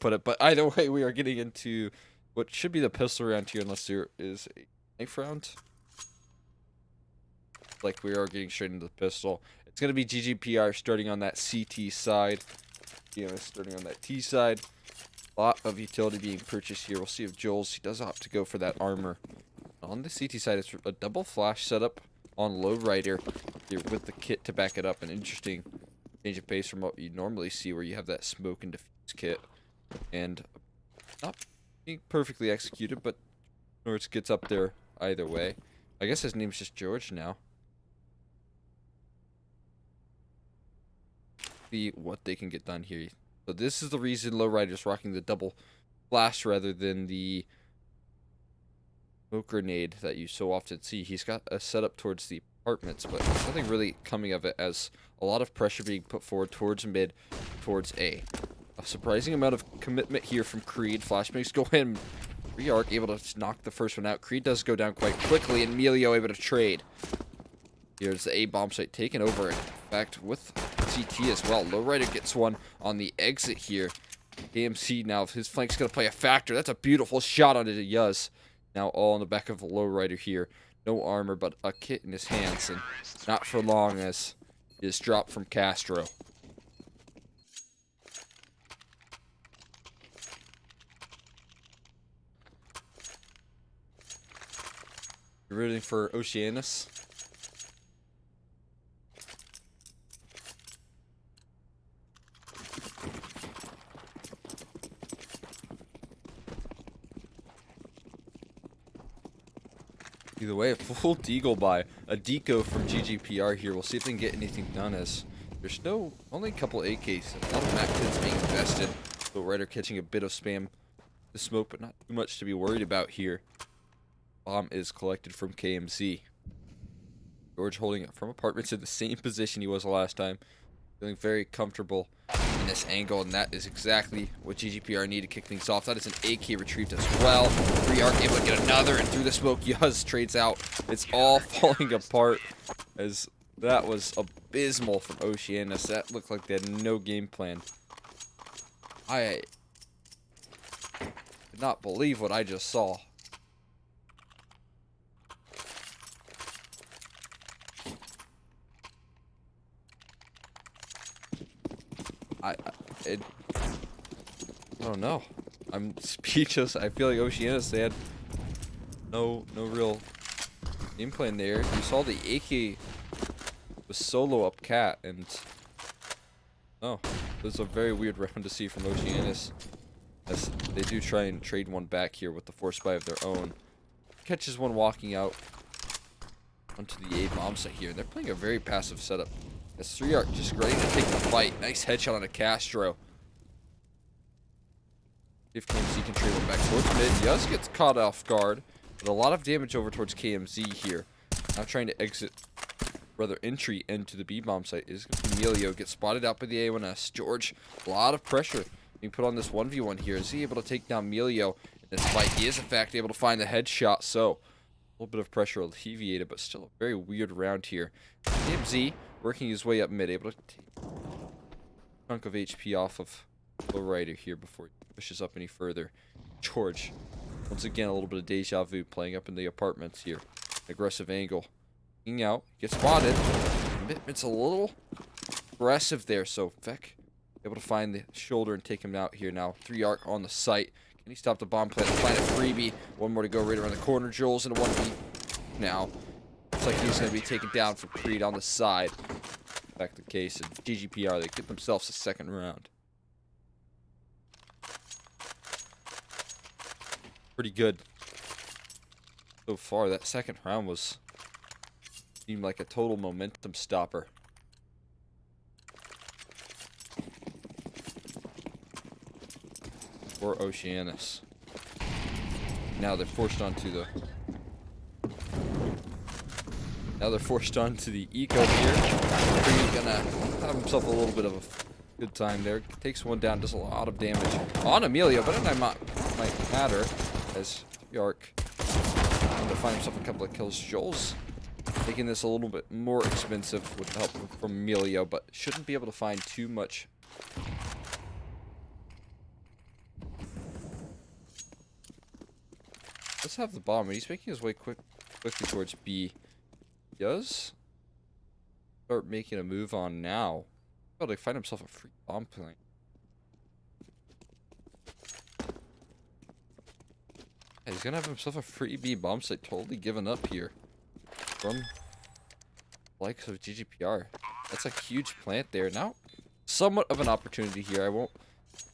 put it. But either way, we are getting into what should be the pistol round here, unless there is a knife round. Like, we are getting straight into the pistol. It's going to be Ggpr starting on that CT side. Starting on that T side. A lot of utility being purchased here. We'll see if Joel's, he does opt to go for that armor. On the CT side, it's a double flash setup on Lowrider here with the kit to back it up. An interesting change of pace from what you normally see, where you have that smoke and defuse kit. And not being perfectly executed, but Norris gets up there either way. I guess his name's just George now. See what they can get done here. So this is the reason Lowrider's rocking the double flash rather than the smoke grenade that you so often see. He's got a setup towards the apartments, but nothing really coming of it, as a lot of pressure being put forward towards mid, towards A. A surprising amount of commitment here from Creed. Flashbangs go in. Rearc able to knock the first one out. Creed does go down quite quickly, and Melio able to trade. Here's the A bomb site taken over. In fact, with CT as well. Lowrider gets one on the exit here. AMC now, his flank's going to play a factor. That's a beautiful shot onto the Yuz. Now all on the back of the Lowrider here. No armor, but a kit in his hands. And not for long, as it is dropped from Castro. You're rooting for Oceanus? Either way, a full deagle by a deco from Ggpr here. We'll see if they can get anything done, as there's only a couple AKs. A lot of Mac kits being invested. Lowrider catching a bit of spam the smoke, but not too much to be worried about here. Bomb is collected from KMZ. George holding it from apartments in the same position he was last time. Feeling very comfortable in this angle, and that is exactly what Ggpr need to kick things off. That is an AK retrieved as well. Rearc able to get another, and through the smoke, Yuz trades out. It's all falling apart, as that was abysmal from Oceanus. That looked like they had no game plan. I could not believe what I just saw. I don't know. I'm speechless. I feel like Oceanus, they had no real game plan there. You saw the AK was solo up Cat, and it was a very weird round to see from Oceanus, as they do try and trade one back here with the force buy of their own. Catches one walking out onto the A bomb site here. They're playing a very passive setup. As 3-Arc just ready to take the fight. Nice headshot on a Castro. If KMZ can trade one back towards mid. Yuz gets caught off guard, but a lot of damage over towards KMZ here. Now trying to exit, rather entry into the B bomb site is Emilio. Gets spotted out by the A1S. George, a lot of pressure being put on this 1v1 here. Is he able to take down Emilio in this fight? He is in fact able to find the headshot, so a little bit of pressure alleviated, but still a very weird round here. KMZ working his way up mid, able to take a chunk of HP off of Lowrider here before he pushes up any further. George, once again, a little bit of deja vu playing up in the apartments here. Aggressive angle. Looking out, gets spotted. Commitment's a little aggressive there, so Vec able to find the shoulder and take him out here now. 3-Arc on the site. Can he stop the bomb plant and find a freebie? One more to go right around the corner. Joel's in a 1v now. Looks like he's going to be taken down for Creed on the side. Back the case, and Ggpr, they get themselves a second round. Pretty good so far. That second round seemed like a total momentum stopper. For Oceanus. Now they're forced onto the eco here. Creed gonna have himself a little bit of a good time there. Takes one down, does a lot of damage on Emilio, but it might matter, as Yark trying to find himself a couple of kills. Joel's making this a little bit more expensive with the help from Emilio, but shouldn't be able to find too much does have the bomb, and he's making his way quickly towards B. He does start making a move on now. Oh, to find himself a free bomb plant. Yeah, he's gonna have himself a free B bomb site, totally given up here from likes of Ggpr. That's a huge plant there. Now, somewhat of an opportunity here. I won't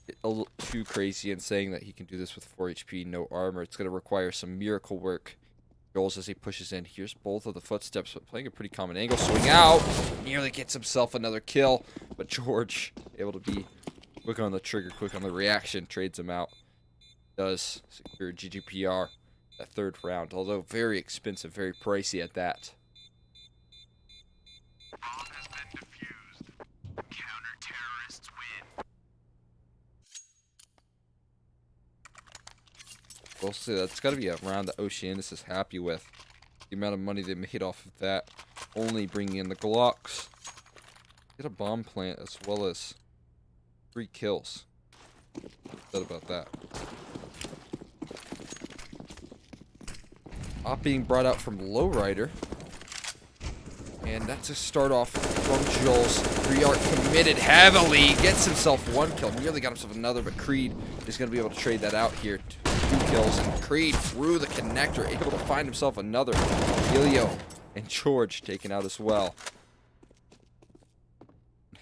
get a little too crazy in saying that he can do this with 4 HP, no armor. It's going to require some miracle work. Goals as he pushes in. Here's both of the footsteps, but playing a pretty common angle. Swing out. Nearly gets himself another kill, but George able to be quick on the trigger, quick on the reaction, trades him out. Does secure Ggpr that third round, although very expensive, very pricey at that. Bomb has been defused. Counter-terrorists win. We'll see. That's got to be a round that Oceanus is happy with. The amount of money they made off of that. Only bringing in the Glocks. Get a bomb plant as well as 3 kills. What about that? Op being brought out from Lowrider. And that's a start off from Jules. 3-art committed heavily. Gets himself 1 kill. Nearly got himself another, but Creed is going to be able to trade that out here. 2 kills, and Creed through the connector, able to find himself another. Elio and George taken out as well.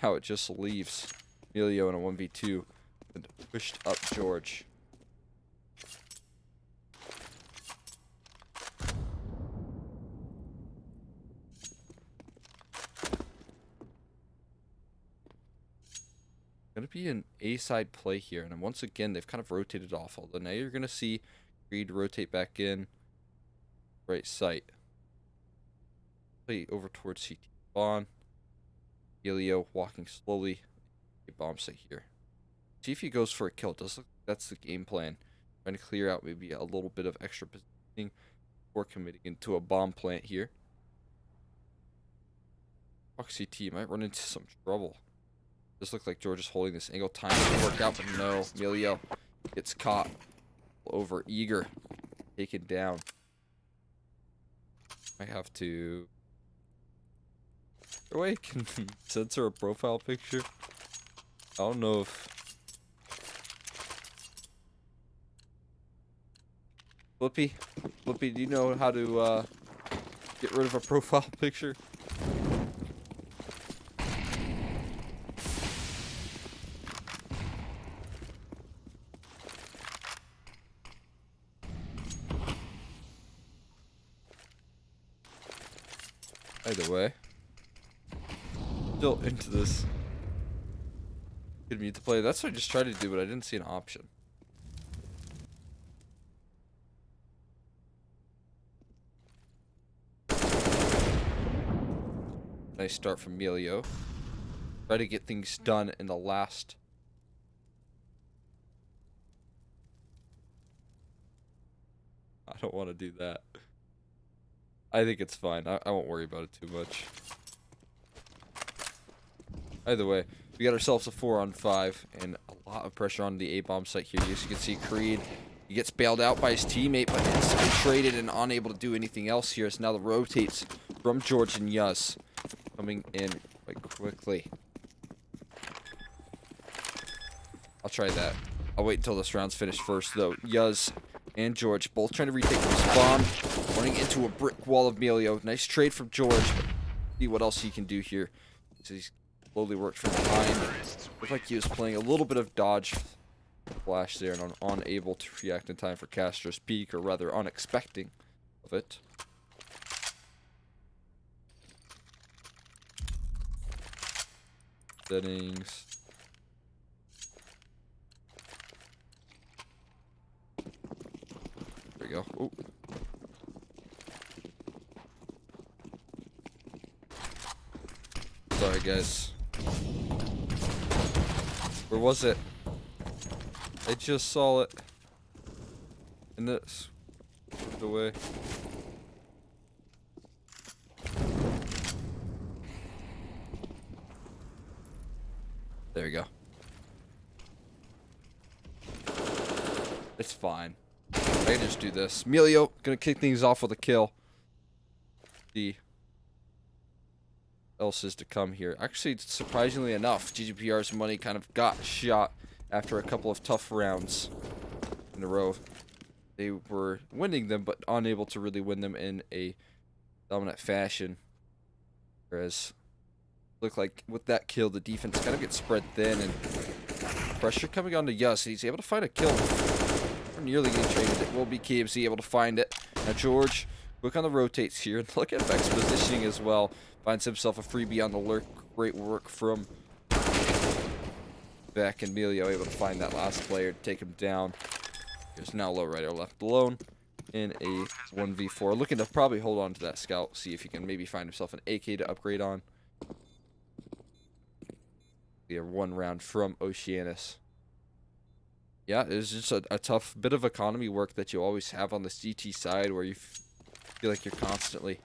Now it just leaves Elio in a 1v2 and pushed up George. Going to be an A-side play here, and once again they've kind of rotated off. Although now you're going to see Creed rotate back in right site, play over towards CT spawn. Elio walking slowly, a bomb site here. See if he goes for a kill. Does look that's the game plan. Trying to clear out maybe a little bit of extra positioning before committing into a bomb plant here. Walk CT might run into some trouble. This looks like George is holding this angle. Time to work out, but no. Emilio gets caught. Over eager. Taken down. I have to... Or wait, can censor a profile picture? I don't know if... Flippy, do you know how to get rid of a profile picture? Either way, still into this. Good mute to play. That's what I just tried to do, but I didn't see an option. Nice start from Emilio. Try to get things done in the last. I don't want to do that. I think it's fine. I won't worry about it too much. Either way, we got ourselves a 4-on-5 and a lot of pressure on the A-bomb site here. As you can see, Creed, he gets bailed out by his teammate, but instantly traded and unable to do anything else here. As now the rotates from George and Yus coming in quite quickly. I'll try that. I'll wait until this round's finished first, though. Yuz and George both trying to retake this bomb, running into a brick wall of Emilio. Nice trade from George. See what else he can do here. So he's slowly worked from behind. Looked like he was playing a little bit of dodge flash there and unable to react in time for Castro's peak, or rather unexpecting of it. Settings. There we go. Ooh. Sorry, guys. Where was it? I just saw it. And this. The way. There we go. It's fine. I can just do this. Emilio gonna kick things off with a kill. See else is to come here. Actually, surprisingly enough, Ggpr's money kind of got shot after a couple of tough rounds in a row. They were winning them, but unable to really win them in a dominant fashion. Whereas, look like with that kill, the defense kind of gets spread thin, and pressure coming on to Yus. He's able to find a kill. We're nearly getting traded. It will be KMC able to find it. Now George, quick on the rotates here. And look at Vex positioning as well. Finds himself a freebie on the lurk. Great work from Beck and Emilio, able to find that last player to take him down. There's now Lowrider left alone in a 1v4. Looking to probably hold on to that scout. See if he can maybe find himself an AK to upgrade on. We have 1 round from Oceanus. Yeah, it's just a tough bit of economy work that you always have on the CT side, where you feel like you're constantly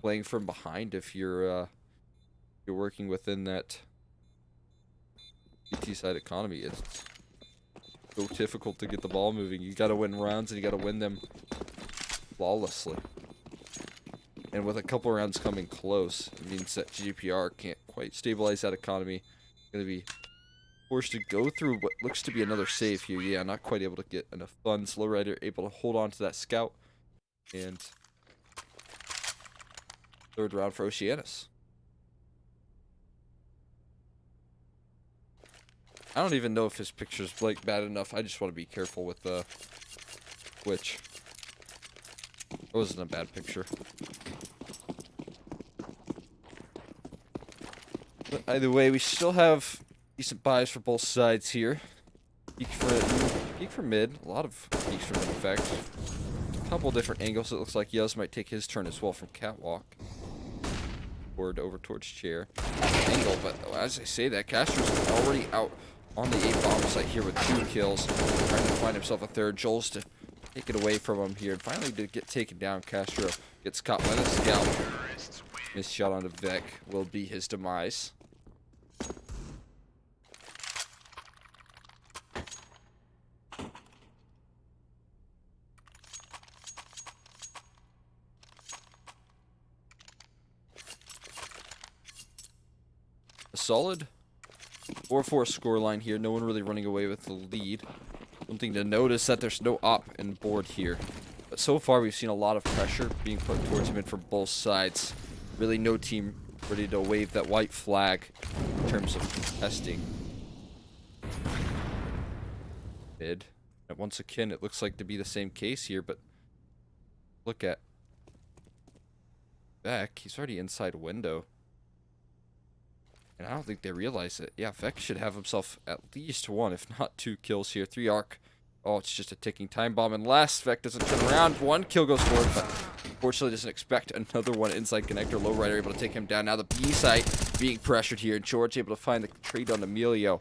playing from behind if you're working within that CT side economy. It's so difficult to get the ball moving. You got to win rounds, and you got to win them flawlessly. And with a couple rounds coming close, it means that Ggpr can't quite stabilize that economy. Going to be forced to go through what looks to be another save here. Yeah, not quite able to get enough funds. Lowrider able to hold on to that scout. And 3rd round for Oceanus. I don't even know if his picture's like bad enough. I just want to be careful with Twitch. It wasn't a bad picture. But either way, we still have decent buys for both sides here. Peek for mid. A lot of peeks for mid, in fact. A couple different angles. It looks like Yuz might take his turn as well from Catwalk. Over towards chair. Angle, but as I say that, Castro's already out on the A bomb site here with 2 kills. Trying to find himself a 3rd. Joel's to take it away from him here. And finally to get taken down, Castro gets caught by the scout. Missed shot onto Vec will be his demise. A solid 4-4 scoreline here. No one really running away with the lead. One thing to notice that there's no op in board here. But so far we've seen a lot of pressure being put towards mid from both sides. Really no team ready to wave that white flag in terms of testing. Mid. And once again, it looks like to be the same case here, but look at Beck. He's already inside window. And I don't think they realize it. Yeah, Vex should have himself at least 1, if not 2 kills here. 3 arc. Oh, it's just a ticking time bomb. And last, Vex doesn't turn around. 1 kill goes forward, but unfortunately doesn't expect another one inside connector. Lowrider able to take him down. Now the B site being pressured here. And George able to find the trade on Emilio.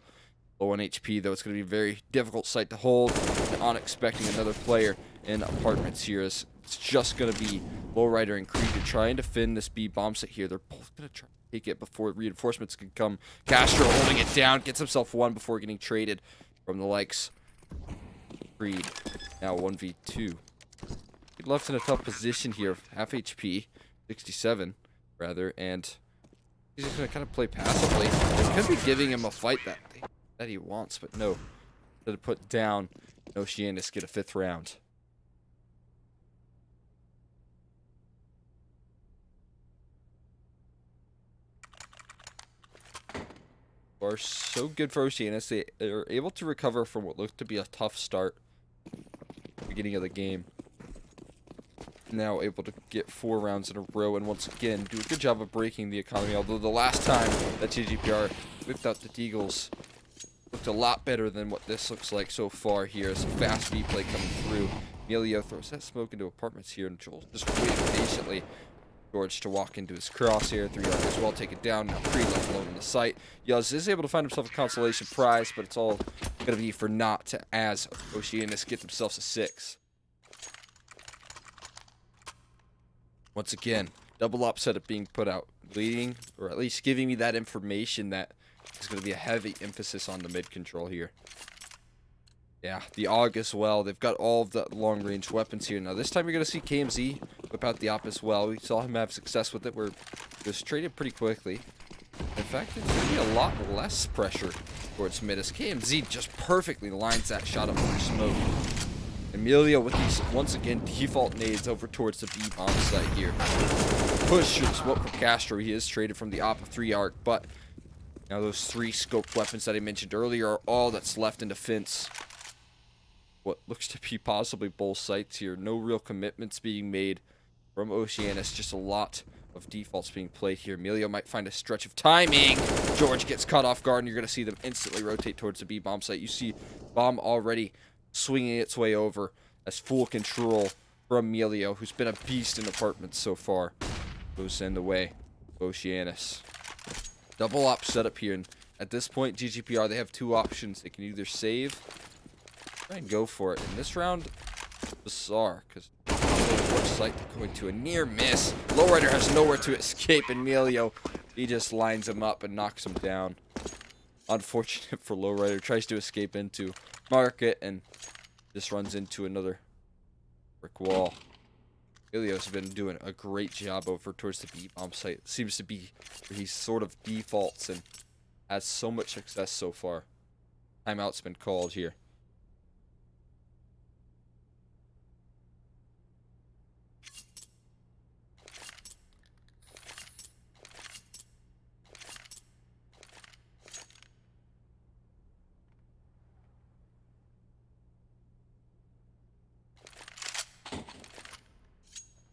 Low on HP, though. It's going to be a very difficult site to hold. And on expecting another player in apartments here. It's just going to be Lowrider and Creed trying to defend this B bomb site here. They're both going to try take it before reinforcements can come. Castro holding it down, gets himself 1 before getting traded from the likes. Creed now 1v2. He left in a tough position here, half HP, 67 rather, and he's just gonna kind of play passively. They could be giving him a fight that he wants, but no. To put down Oceanus, get a 5th round. Are so good for Oceanus. They are able to recover from what looked to be a tough start beginning of the game. Now able to get 4 rounds in a row and once again do a good job of breaking the economy. Although the last time that Ggpr whipped out the Deagles looked a lot better than what this looks like so far here. As a fast B play coming through. Emilio throws that smoke into apartments here, and Joel just waiting patiently. George to walk into his crosshair. 3 arc as well, take it down. Now Creed left alone on the site. Yuz is able to find himself a consolation prize, but it's all going to be for naught as Oceanus gets themselves a 6. Once again, double upset of being put out, leading, or at least giving me that information that there's going to be a heavy emphasis on the mid control here. Yeah, the AUG as well. They've got all of the long-range weapons here. Now, this time you're going to see KMZ whip out the AWP as well. We saw him have success with it where it was traded pretty quickly. In fact, it's going to be a lot less pressure towards mid as KMZ just perfectly lines that shot up for smoke. Emilio with these, once again, default nades over towards the B bomb site here. Push through the smoke from Castro. He is traded from the AWP of 3 arc, but now those 3 scoped weapons that I mentioned earlier are all that's left in defense. What looks to be possibly both sites here. No real commitments being made from Oceanus. Just a lot of defaults being played here. Emilio might find a stretch of timing. George gets caught off guard, and you're going to see them instantly rotate towards the B bomb site. You see bomb already swinging its way over as full control from Emilio, who's been a beast in apartments so far. Goes in the way of Oceanus. Double op setup here, and at this point, Ggpr, they have 2 options. They can either save, try and go for it. In this round, bizarre, because which site they're going to. A near miss. Lowrider has nowhere to escape, and Emilio, he just lines him up and knocks him down. Unfortunate for Lowrider. Tries to escape into market and just runs into another brick wall. Emilio's been doing a great job over towards the B bomb site. It seems to be where he sort of defaults and has so much success so far. Timeout's been called here.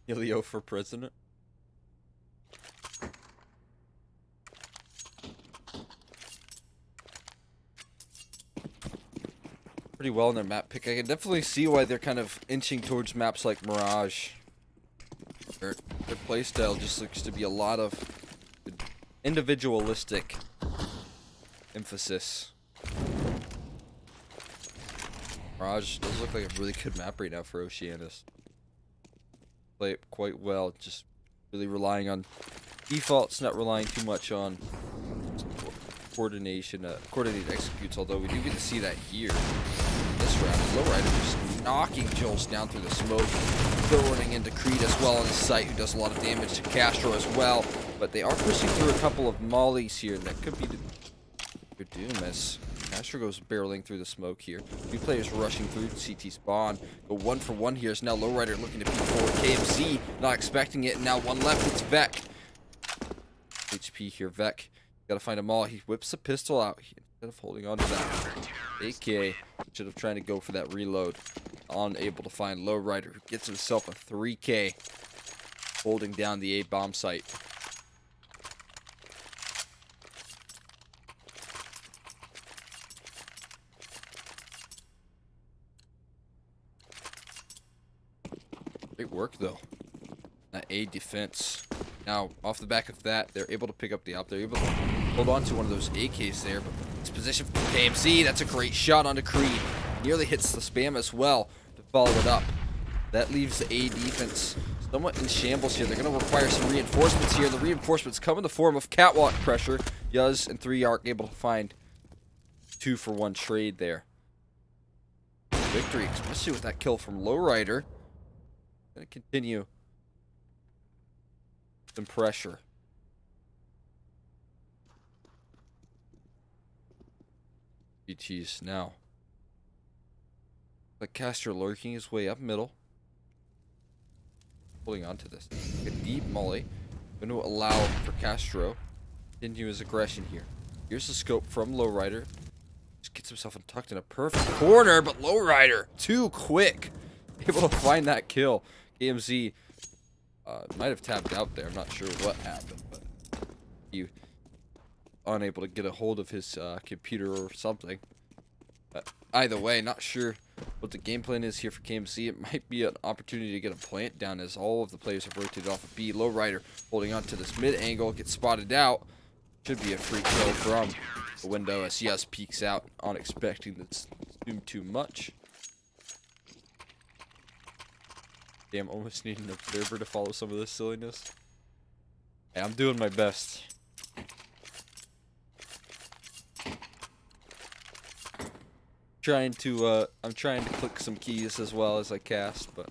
Emilio for president. Pretty well in their map pick. I can definitely see why they're kind of inching towards maps like Mirage. Their playstyle just looks to be a lot of individualistic emphasis. Mirage does look like a really good map right now for Oceanus. Play it quite well, just really relying on defaults, not relying too much on coordinated executes, although we do get to see that here in this round. Lowrider just knocking Jules down through the smoke, throwing into Creed as well on the site, who does a lot of damage to Castro as well, but they are pushing through a couple of mollies here, and that could be their doom as Castro goes barreling through the smoke here. 2 players rushing through CT spawn. Go 1 for 1 here. Is now Lowrider looking to peek forward. KMZ not expecting it. And now 1 left. It's Vec. HP here. Vec. Gotta find them all. He whips a pistol out instead of holding on to that AK. Should have tried to go for that reload. Unable to find Lowrider, who gets himself a 3K. Holding down the A bomb site. Great work, though. That A defense. Now, off the back of that, they're able to pick up the op. They're able to hold on to one of those AKs there. But it's position for KMZ. That's a great shot onto Creed. Nearly hits the spam as well to follow it up. That leaves the A defense somewhat in shambles here. They're going to require some reinforcements here. The reinforcements come in the form of catwalk pressure. Yuz and 3 Arc able to find 2 for 1 trade there. Victory, especially with that kill from Lowrider. Gonna continue some pressure. GT's now. Like Castro lurking his way up middle. Holding on to this. A deep molly. Going to allow for Castro to continue his aggression here. Here's the scope from Lowrider. Just gets himself tucked in a perfect corner, but Lowrider too quick. Able to find that kill. KMZ might have tapped out there. I'm not sure what happened, but he unable to get a hold of his computer or something. But either way, not sure what the game plan is here for KMZ. It might be an opportunity to get a plant down as all of the players have rotated off of B. Lowrider holding on to this mid angle, gets spotted out. Should be a free kill from the window as Yas peeks out, not expecting this too much. Damn, almost need an observer to follow some of this silliness. Hey, I'm doing my best. I'm trying to click some keys as well as I cast, but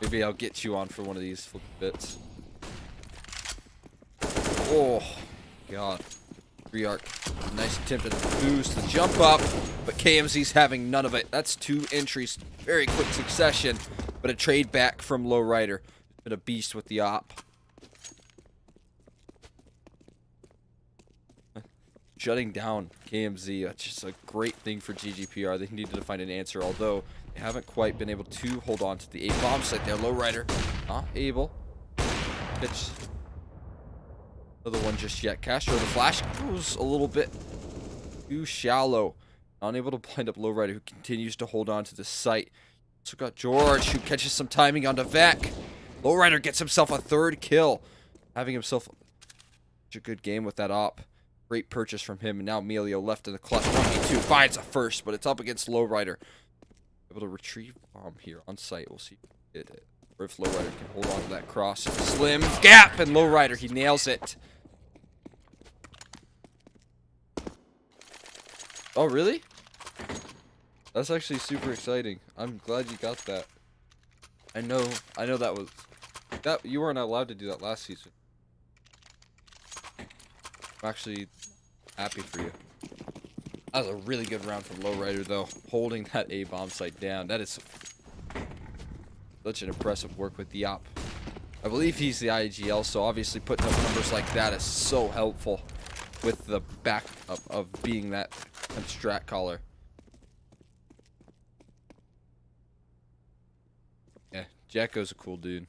maybe I'll get you on for one of these bits. Oh, God. Re-arc. Nice attempt at the boost, the jump up, but KMZ's having none of it. That's 2 entries, very quick succession, but a trade back from Lowrider. Been a beast with the op. Shutting down KMZ, that's just a great thing for Ggpr. They needed to find an answer, although they haven't quite been able to hold on to the A bomb site there. Lowrider, not able. Pitch. Another one just yet. Castro, the flash goes a little bit too shallow. Unable to blind up Lowrider, who continues to hold on to the site. So got George, who catches some timing onto Vec. Lowrider gets himself a 3rd kill, having himself such a good game with that op. Great purchase from him, and now Emilio left in the clutch. 1v2 finds a first, but it's up against Lowrider. Able to retrieve bomb here on site. We'll see if he did it, or if Lowrider can hold on to that cross. Slim gap, and Lowrider, he nails it. Oh, really? That's actually super exciting. I'm glad you got that. I know that you weren't allowed to do that last season. I'm actually happy for you. That was a really good round from Lowrider, though. Holding that A-bomb site down. That is such an impressive work with the op. I believe he's the IGL, so obviously putting up numbers like that is so helpful with the backup of being that strat caller. Yeah, Jacko's a cool dude.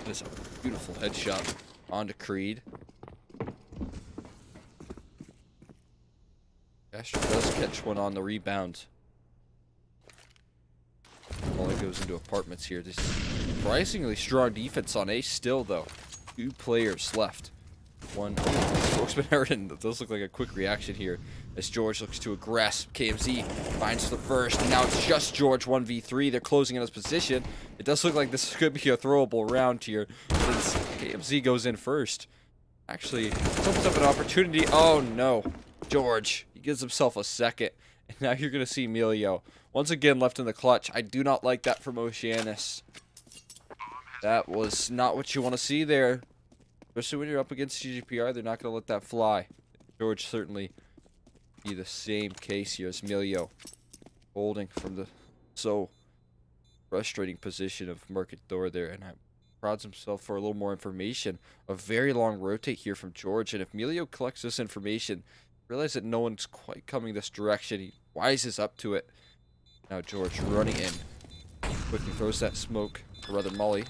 That's a beautiful headshot onto Creed. Castro does catch one on the rebound. All it goes into apartments here. This surprisingly strong defense on Ace still, though. 2 players left. One spokesman error, and it does look like a quick reaction here as George looks to aggress. KMZ finds the first, and now it's just George 1v3. They're closing in his position. It does look like this could be a throwable round here, since KMZ goes in first. Actually, it opens up an opportunity. Oh no, George, he gives himself a second, and now you're gonna see Emilio once again left in the clutch. I do not like that from Oceanus. That was not what you want to see there. Especially when you're up against Ggpr, they're not going to let that fly. George certainly be the same case here as Emilio. Holding from the so frustrating position of Market Door there. And prods himself for a little more information. A very long rotate here from George. And if Emilio collects this information, realize that no one's quite coming this direction. He wises up to it. Now George running in. Quickly throws that smoke, or rather Molly.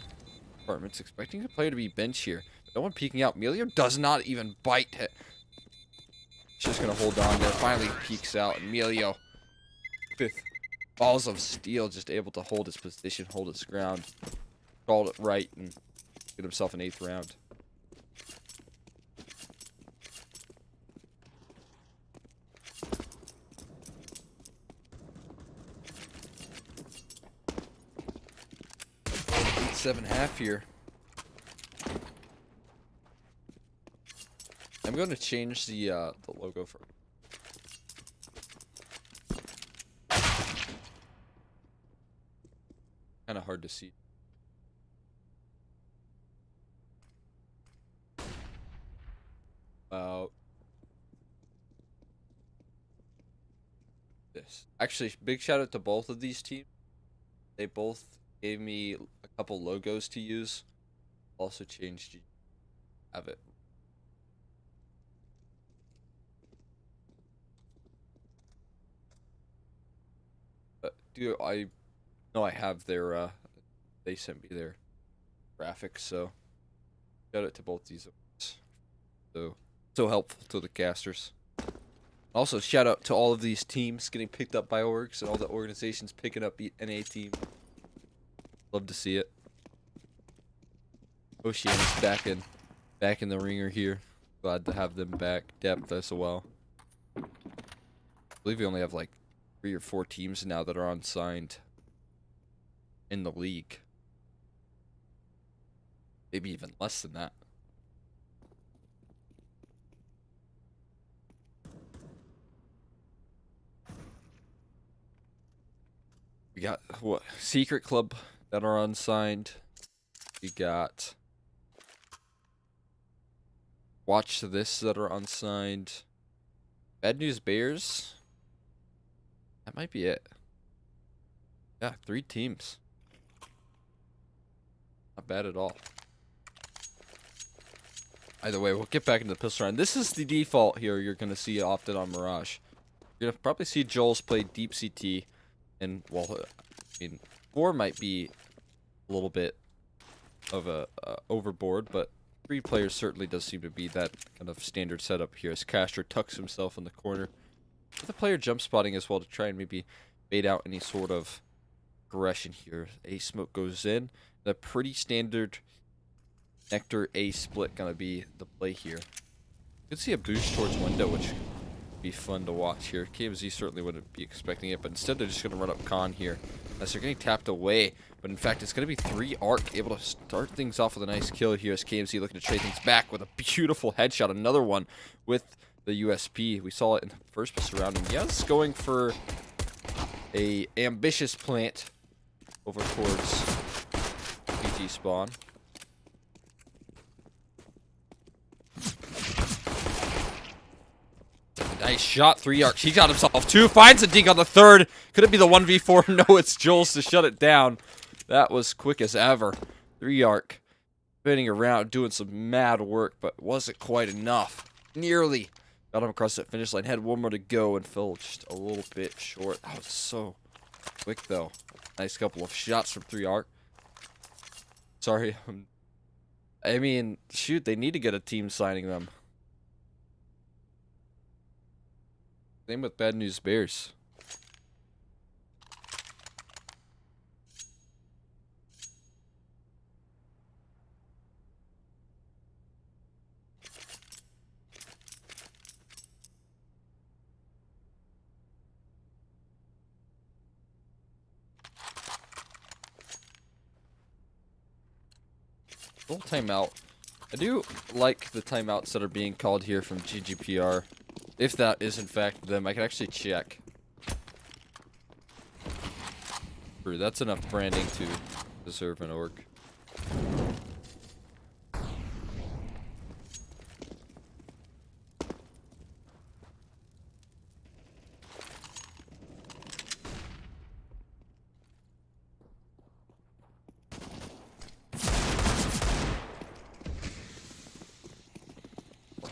Apartments expecting the player to be bench here. No one peeking out. Emilio does not even bite it. He's just going to hold on there. Finally peeks out. Emilio, 5th balls of steel, just able to hold his position, hold his ground. Called it right and get himself an 8th round. Seven half here. I'm going to change the logo for. Kind of hard to see. About this. Actually, big shout out to both of these teams. They both gave me a couple logos to use. Also changed. Have it. I know I have their they sent me their graphics, so shout out to both these. So helpful to the casters. Also shout out to all of these teams getting picked up by orgs and all the organizations picking up the NA team. Love to see it. Oceanus back in the ringer here. Glad to have them back. Depth as well. I believe we only have like 3 or 4 teams now that are unsigned in the league. Maybe even less than that. We got what Secret Club that are unsigned. We got Watch This that are unsigned. Bad News Bears. That might be it. Yeah, 3 teams. Not bad at all. Either way, we'll get back into the pistol round. This is the default here you're going to see often on Mirage. You're going to probably see Joel's play deep CT. And, well, I mean, 4 might be a little bit of a overboard, but 3 players certainly does seem to be that kind of standard setup here as Castro tucks himself in the corner. With the player jump spotting as well to try and maybe bait out any sort of aggression here. A smoke goes in. The pretty standard Nectar A split gonna be the play here. You could see a boost towards window, which would be fun to watch here. KMZ certainly wouldn't be expecting it, but instead they're just gonna run up Con here as they're getting tapped away. But in fact, it's gonna be 3 Arc able to start things off with a nice kill here as KMZ looking to trade things back with a beautiful headshot. Another one with the USP. We saw it in the first surrounding. Yes, going for a ambitious plant over towards PG spawn. Nice shot, 3 Arcs. He got himself 2. Finds a dink on the 3rd. Could it be the 1v4? No, it's Joel's to shut it down. That was quick as ever. 3 Arc. Spinning around, doing some mad work, but wasn't quite enough. Nearly got him across that finish line. Had 1 more to go and fell just a little bit short. That was so quick, though. Nice couple of shots from 3 Arc. Sorry. I mean, shoot, they need to get a team signing them. Same with Bad News Bears. Little timeout. I do like the timeouts that are being called here from Ggpr. If that is in fact them, I can actually check. True, that's enough branding to deserve an org.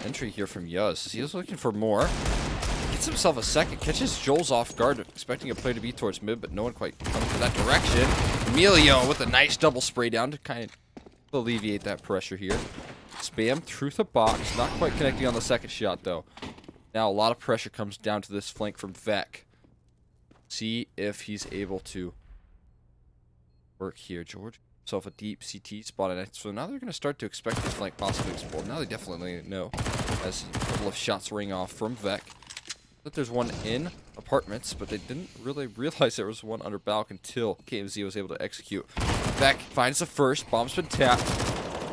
Entry here from Yuz. He was looking for more. Gets himself a second. Catches Joel's off guard, expecting a player to be towards mid, but no one quite coming to that direction. Emilio with a nice double spray down to kind of alleviate that pressure here. Spam through the box. Not quite connecting on the second shot, though. Now, a lot of pressure comes down to this flank from Vec. See if he's able to work here. George himself a deep CT spot, and so now they're going to start to expect this flank possibly explode. Now they definitely know, as a couple of shots ring off from Vec. That there's one in apartments, but they didn't really realize there was one under balc until KMZ was able to execute. Vec finds the first. Bomb's been tapped.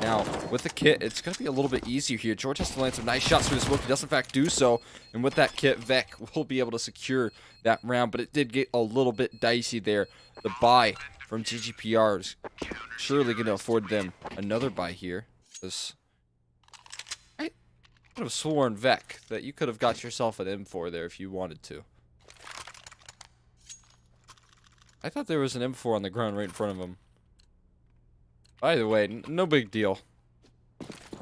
Now, with the kit, it's going to be a little bit easier here. George has to land some nice shots through the smoke. He does, in fact, do so. And with that kit, Vec will be able to secure that round. But it did get a little bit dicey there. The buy from Ggpr is surely going to afford them another buy here. Because I would have sworn, Vec, that you could have got yourself an M4 there if you wanted to. I thought there was an M4 on the ground right in front of him. By the way, no big deal.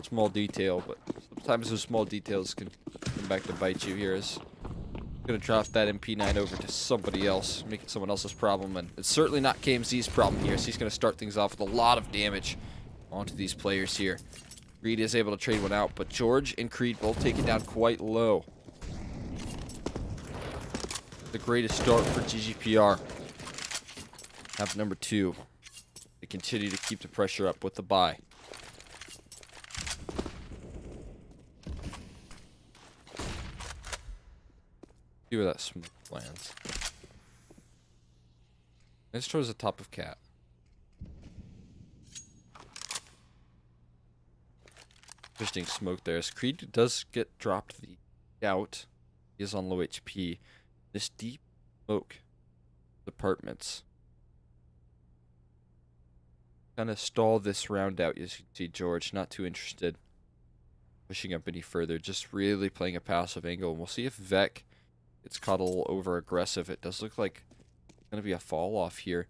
Small detail, but sometimes those small details can come back to bite you here. Is gonna drop that MP9 over to somebody else, make it someone else's problem, and it's certainly not KMZ's problem here. So he's gonna start things off with a lot of damage onto these players here. Creed is able to trade one out, but George and Creed both take it down quite low. The greatest start for Ggpr. Have number 2. They continue to keep the pressure up with the buy. See where that smoke lands. This towards the top of Cat. Interesting smoke there. As Creed does get dropped the out. He is on low HP. This deep smoke apartments kind of stall this round out. As you can see, George not too interested pushing up any further, just really playing a passive angle. And we'll see if Vec gets caught a little over aggressive. It does look like it's going to be a fall off here.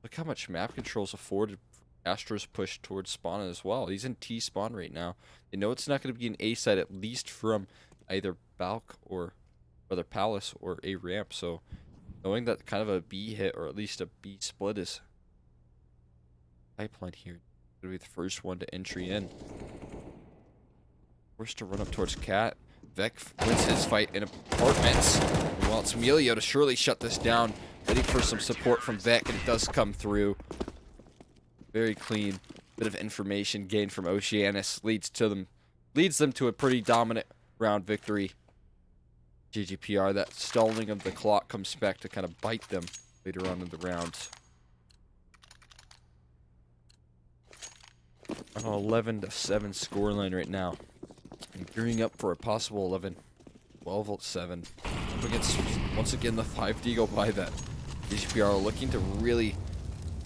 Look how much map control's afforded Astro's push towards spawn as well. He's in T spawn right now. They know it's not going to be an A side, at least from either Balk or rather Palace or A ramp. So knowing that kind of a B hit or at least a B split is pipeline here. Going to be the first one to entry in. Forced to run up towards Cat. Vec wins his fight in apartments. He wants Emilio to surely shut this down. Waiting for some support from Vec, and it does come through. Very clean. Bit of information gained from Oceanus leads them to a pretty dominant round victory. Ggpr, that stalling of the clock comes back to kind of bite them later on in the round. On an 11-7 scoreline right now. And gearing up for a possible 12-7. Up against, once again, the 5D go by that. Ggpr are looking to really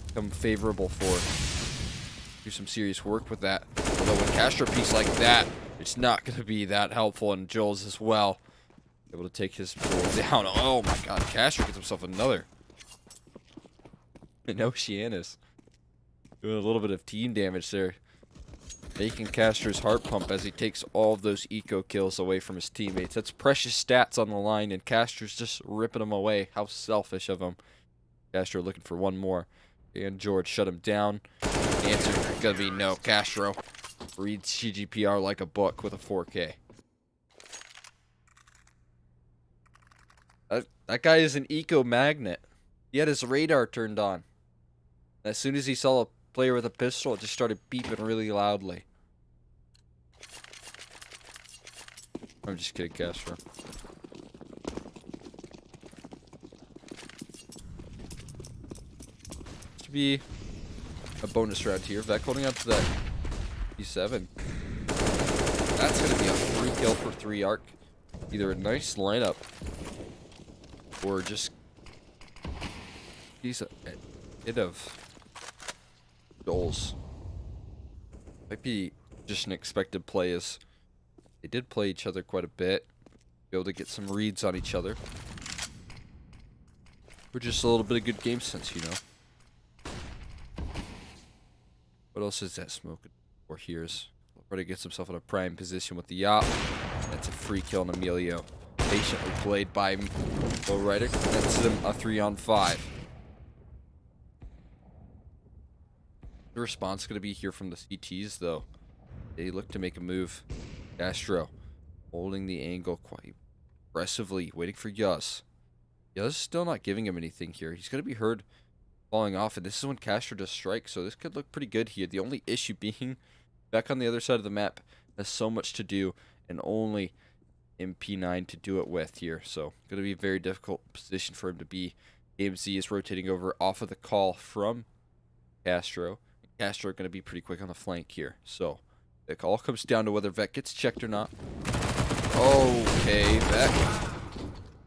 become favorable for. Do some serious work with that. Although with Castro piece like that, it's not going to be that helpful. And Jules as well. Able to take his bull down. Oh my god, Castro gets himself another. And Oceanus doing a little bit of team damage there. Making Castro's heart pump as he takes all of those eco kills away from his teammates. That's precious stats on the line, and Castro's just ripping them away. How selfish of him. Castro looking for one more. And George shut him down. The answer is going to be no. Castro reads Ggpr like a book with a 4K. That guy is an eco magnet. He had his radar turned on. As soon as he saw a player with a pistol, it just started beeping really loudly. I'm just kidding, Castro. To be a bonus round here. Vec holding on to that E7. That's going to be a free kill for 3 arc. Either a nice lineup or just he's a bit of goals. Might be just an expected play, as they did play each other quite a bit. Be able to get some reads on each other. Or just a little bit of good game sense, you know. What else is that smoking? Or here's Lowrider gets himself in a prime position with the yacht. That's a free kill on Emilio. Patiently played by Lowrider. That's him a 3-on-5. The response going to be here from the CTs, though. They look to make a move. Castro holding the angle quite aggressively, waiting for Yuz. Yuz still not giving him anything here. He's going to be heard falling off, and this is when Castro does strike, so this could look pretty good here. The only issue being back on the other side of the map has so much to do, and only MP9 to do it with here. So going to be a very difficult position for him to be. AMZ is rotating over off of the call from Castro. Castro going to be pretty quick on the flank here. So it all comes down to whether Vec gets checked or not. Okay, Vec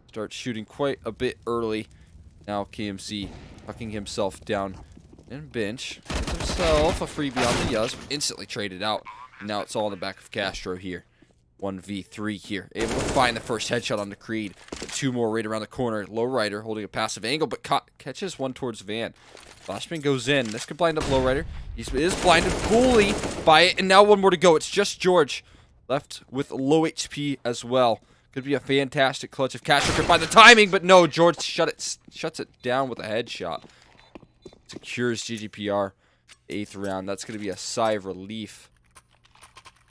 starts shooting quite a bit early. Now KMC tucking himself down and bench. Gets himself a freebie on the Yuz. Instantly traded out. And now it's all in the back of Castro here. 1v3 here. Able to find the first headshot on the Creed. But 2 more right around the corner. Lowrider holding a passive angle, but catches one towards Van. Flashbang goes in. This could blind up Lowrider. He is blinded fully by it, and now 1 more to go. It's just George left with low HP as well. Could be a fantastic clutch if Castro could find the timing, but no, George shuts it down with a headshot. Secures Ggpr 8th round. That's going to be a sigh of relief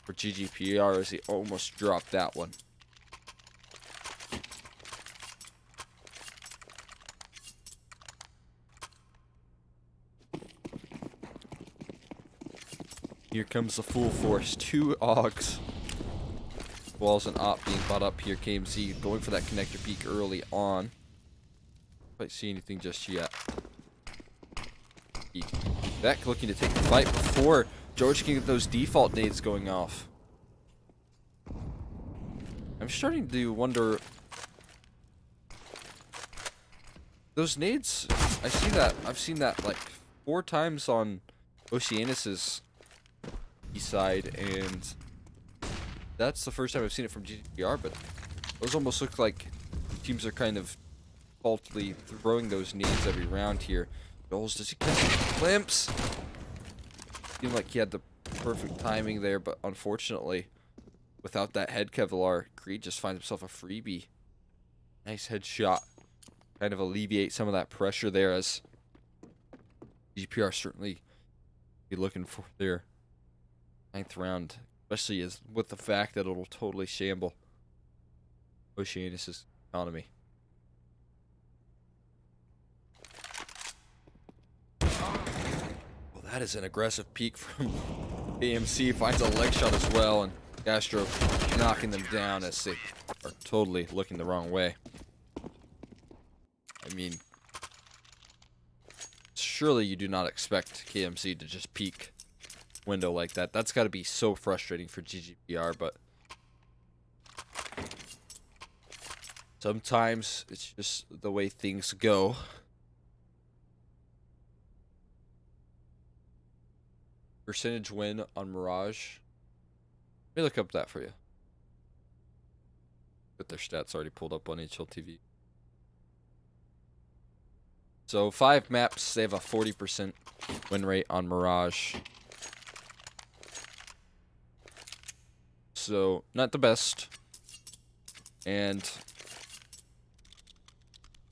for Ggpr as he almost dropped that one. Here comes the full force. 2 Augs. As well as an op being bought up here. KMZ going for that connector peek early on. Quite see anything just yet. Vec looking to take the fight before George can get those default nades going off. I'm starting to wonder. Those nades, I see that. I've seen that like 4 times on Oceanus's east side, and that's the first time I've seen it from Ggpr, but those almost look like teams are kind of faultily throwing those nades every round here. Joels, does he catch a glimpse? Seemed like he had the perfect timing there, but unfortunately, without that head Kevlar, Creed just finds himself a freebie. Nice headshot. Kind of alleviate some of that pressure there, as GPR certainly be looking for their 9th round, especially as with the fact that it'll totally shamble Oceanus' economy. Well, that is an aggressive peek from AMC. Finds a leg shot as well, and Gastro knocking them down as they are totally looking the wrong way. I mean, surely you do not expect KMC to just peek window like that. That's got to be so frustrating for Ggpr, but sometimes it's just the way things go. Percentage win on Mirage. Let me look up that for you. Get their stats already pulled up on HLTV. So 5 maps, they have a 40% win rate on Mirage. So not the best. And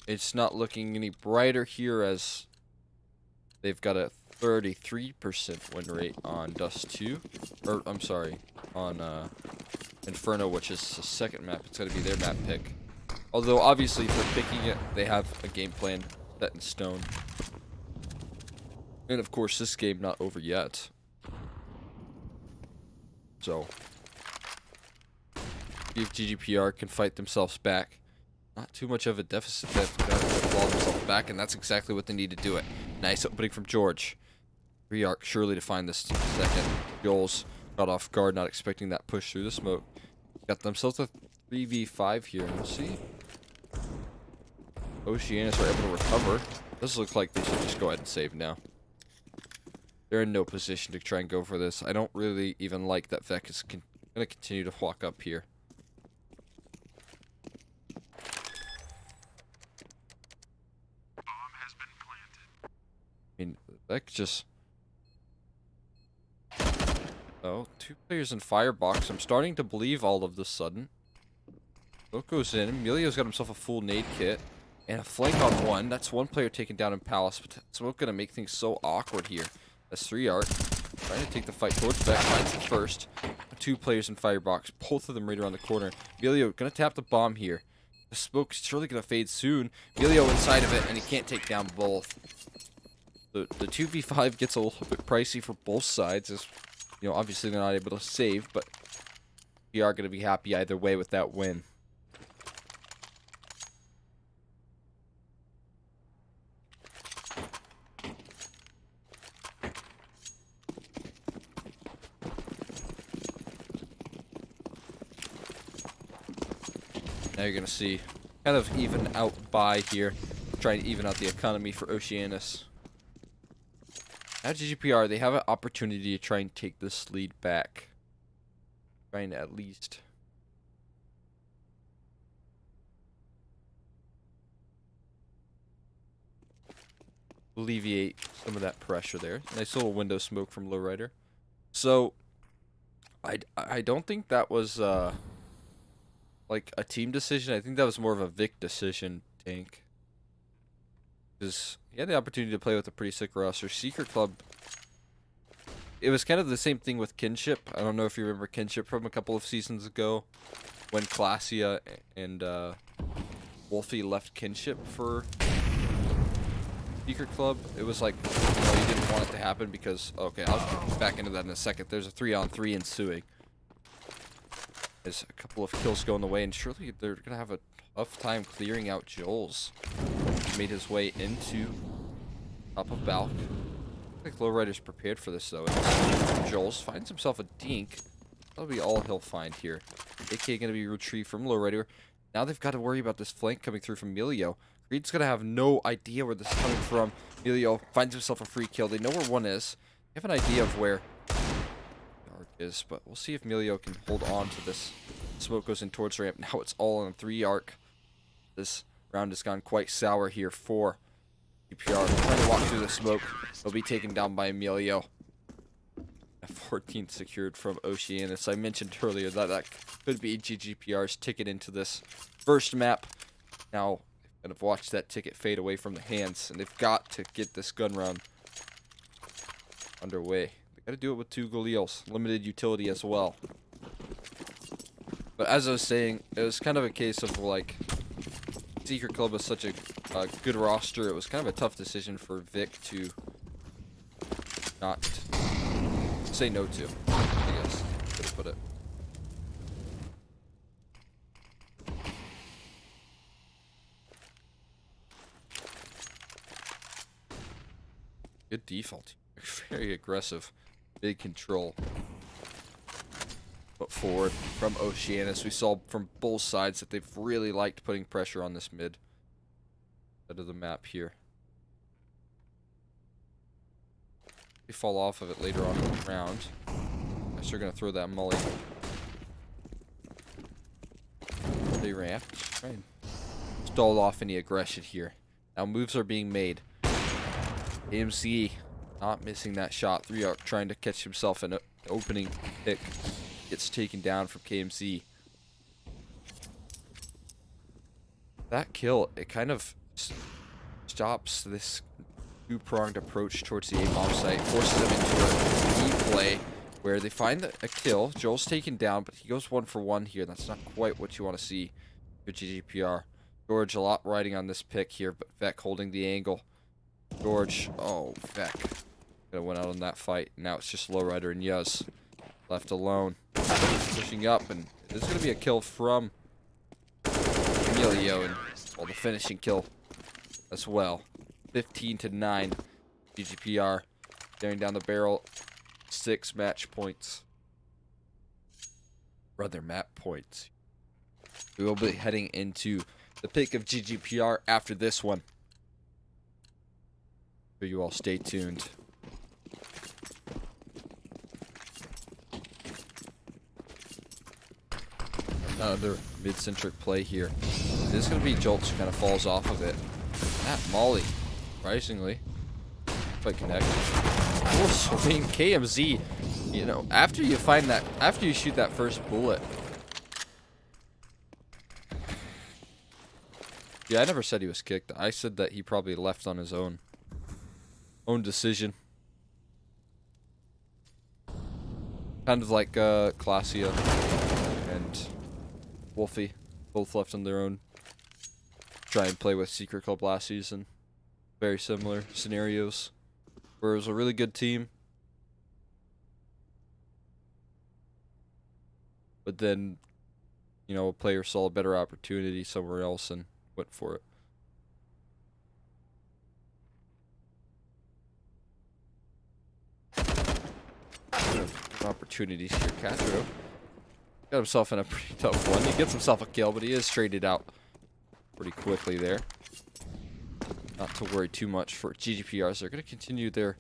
it's not looking any brighter here, as they've got a 33% win rate on Dust 2. Or, I'm sorry, on Inferno, which is the second map. It's going to be their map pick. Although, obviously, for picking it, they have a game plan set in stone. And, of course, this game not over yet. So, see if Ggpr can fight themselves back. Not too much of a deficit. They've got to claw themselves back, and that's exactly what they need to do it. Nice opening from George. 3-arc surely to find this second. Joel's got off guard, not expecting that push through the smoke. Got themselves a 3v5 here. We'll see. Oceanus are able to recover. Does look like they should just go ahead and save now. They're in no position to try and go for this. I don't really even like that Vec is going to continue to walk up here. Bomb has been planted. I mean, Vec just... Oh, 2 players in Firebox. I'm starting to believe all of this sudden. Smoke goes in. Emilio's got himself a full nade kit. And a flank on 1. That's 1 player taken down in Palace. But Smoke gonna make things so awkward here. That's 3-arc. Trying to take the fight towards back. Finds it first. 2 players in Firebox. Both of them right around the corner. Emilio gonna tap the bomb here. The smoke's surely gonna fade soon. Emilio inside of it, and he can't take down both. The 2v5 gets a little bit pricey for both sides. As, you know, obviously they're not able to save, but we are gonna be happy either way with that win. Now you're going to see kind of even out by here. Trying to even out the economy for Oceanus. Now Ggpr, they have an opportunity to try and take this lead back. Trying to at least... alleviate some of that pressure there. Nice little window smoke from Lowrider. So, I don't think that was... like a team decision. I think that was more of a Vic decision, Tank. Because he had the opportunity to play with a pretty sick roster. Secret Club, it was kind of the same thing with Kinship. I don't know if you remember Kinship from a couple of seasons ago, when Classia and Wolfie left Kinship for Secret Club. It was like, you know, you didn't want it to happen because, okay, I'll get back into that in a second. There's a 3-on-3 ensuing. There's a couple of kills going the way, and surely they're going to have a tough time clearing out Joel's. Made his way into top of Balk. I think Lowrider's prepared for this, though. Joel's finds himself a dink. That'll be all he'll find here. AK going to be retrieved from Lowrider. Now they've got to worry about this flank coming through from Emilio. Creed's going to have no idea where this is coming from. Emilio finds himself a free kill. They know where 1 is. have an idea of where Arc is, but we'll see if Emilio can hold on to this. Smoke goes in towards ramp. Now it's all on 3 arc. This round has gone quite sour here for Ggpr. Trying to walk through the smoke. They'll be taken down by Emilio. 14th secured from Oceanus. I mentioned earlier that that could be Ggpr's ticket into this first map. Now, they've kind of watched that ticket fade away from the hands, and they've got to get this gun round underway. They got to do it with 2 Galils, limited utility as well. But as I was saying, it was kind of a case of like, Secret Club was such a good roster. It was kind of a tough decision for Vic to not say no to, I guess, could have put it. Good default. Very aggressive. Big control. Put forward from Oceanus. We saw from both sides that they've really liked putting pressure on this mid side of the map here. They fall off of it later on in the round. Guess they're gonna throw that molly. They ramp. Try and stall off any aggression here. Now moves are being made. AMC not missing that shot. 3 arc trying to catch himself an opening pick. Gets taken down from KMC. That kill, it kind of stops this 2-pronged approach towards the A-bomb site, forces them into a play where they find a kill. Joel's taken down, but he goes 1 for 1 here. That's not quite what you want to see for Ggpr. George a lot riding on this pick here, but Vec holding the angle. George, oh, Vec. Could have went out on that fight. Now it's just Lowrider and Yuz left alone. Pushing up, and there's going to be a kill from Emilio, and well, the finishing kill as well. 15-9. Ggpr staring down the barrel. 6 match points. Rather, map points. We will be heading into the pick of Ggpr after this one. So you all stay tuned. Another mid-centric play here. This is going to be Jolts who kind of falls off of it. That Molly, surprisingly, quite connected. Oh, so being KMZ, you know, after you find that, after you shoot that first bullet. Yeah, I never said he was kicked. I said that he probably left on his own decision. Kind of like Classia and Wolfie, both left on their own. Try and play with Secret Club last season. Very similar scenarios, where it was a really good team, but then, you know, a player saw a better opportunity somewhere else and went for it. Opportunities here. Castro got himself in a pretty tough one. He gets himself a kill, but he is traded out pretty quickly there. Not to worry too much for Ggprs. They're going to continue their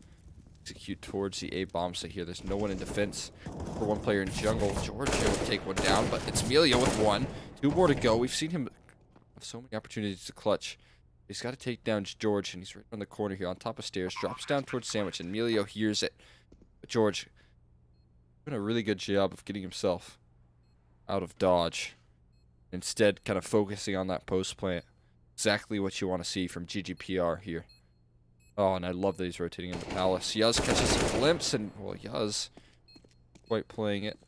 execute towards the A bomb site here. There's no one in defense for one player in jungle. George will take one down, but it's Emilio with 1. 2 more to go. We've seen him have so many opportunities to clutch. He's got to take down George, and he's right on the corner here on top of stairs. Drops down towards Sandwich, and Emilio hears it. But George doing a really good job of getting himself out of dodge. Instead, kind of focusing on that post plant. Exactly what you want to see from Ggpr here. Oh, and I love that he's rotating in the palace. Yuz catches a glimpse, and, well, Yuz quite playing it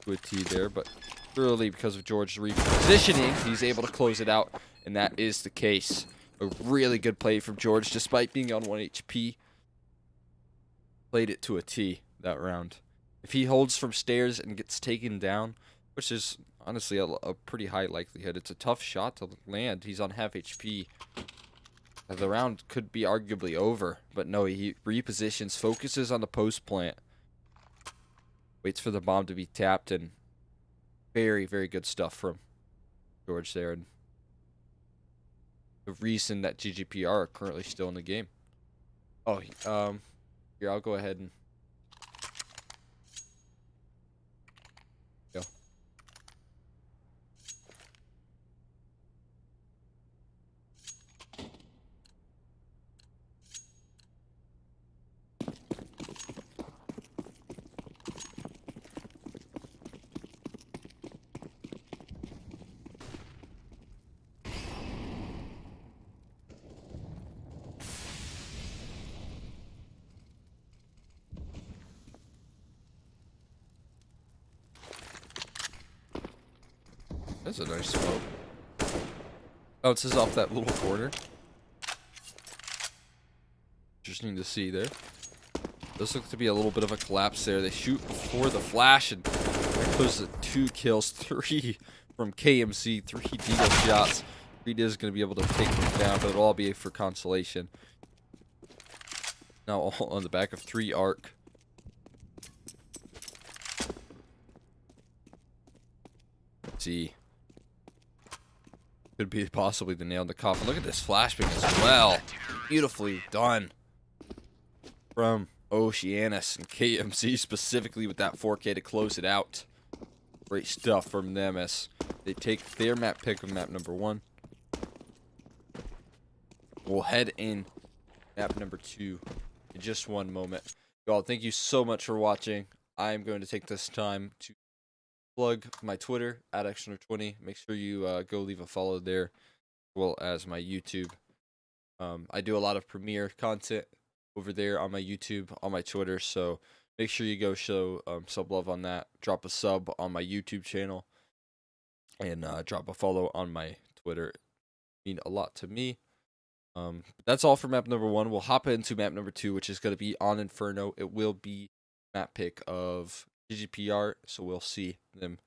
to a T there, but early because of George's repositioning, he's able to close it out, and that is the case. A really good play from George, despite being on 1 HP. Played it to a T that round. If he holds from stairs and gets taken down, which is honestly a pretty high likelihood, it's a tough shot to land. He's on half HP. The round could be arguably over, but no, he repositions, focuses on the post plant, waits for the bomb to be tapped, and very, very good stuff from George there. And the reason that Ggpr are currently still in the game. Oh, here, I'll go ahead and That's a nice smoke. Bounces off that little corner. Interesting to see there. This looks to be a little bit of a collapse there. They shoot before the flash, and there goes the 2 kills, 3 from KMC, 3 deagle shots. Reed is going to be able to take them down, but it'll all be for consolation. Now all on the back of 3 arc. Let's see. Could be possibly the nail in the coffin. Look at this flashbang as well. Beautifully done from Oceanus and KMC, specifically with that 4K to close it out. Great stuff from them as they take their map pick of map number 1. We'll head in map number 2 in just one moment. Y'all, thank you so much for watching. I'm going to take this time to plug my Twitter at X20. Make sure you go leave a follow there, as well as my YouTube. I do a lot of Premiere content over there on my YouTube, on my Twitter, so make sure you go show some love on that. Drop a sub on my YouTube channel, and drop a follow on my Twitter. It means a lot to me. That's all for map number 1. We'll hop into map number 2, which is going to be on Inferno. It will be map pick of Ggpr, so we'll see them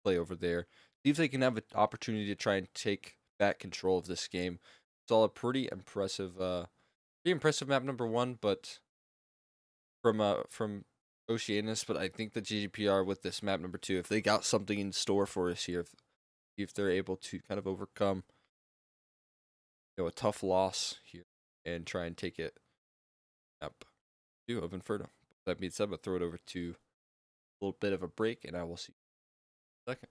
play over there. See if they can have an opportunity to try and take back control of this game. It's all a pretty impressive map number 1, but from Oceanus. But I think the Ggpr with this map number 2, if they got something in store for us here, if they're able to kind of overcome, a tough loss here and try and take it up to of Inferno. That being said, I'm gonna throw it over to a little bit of a break, and I will see you in a second.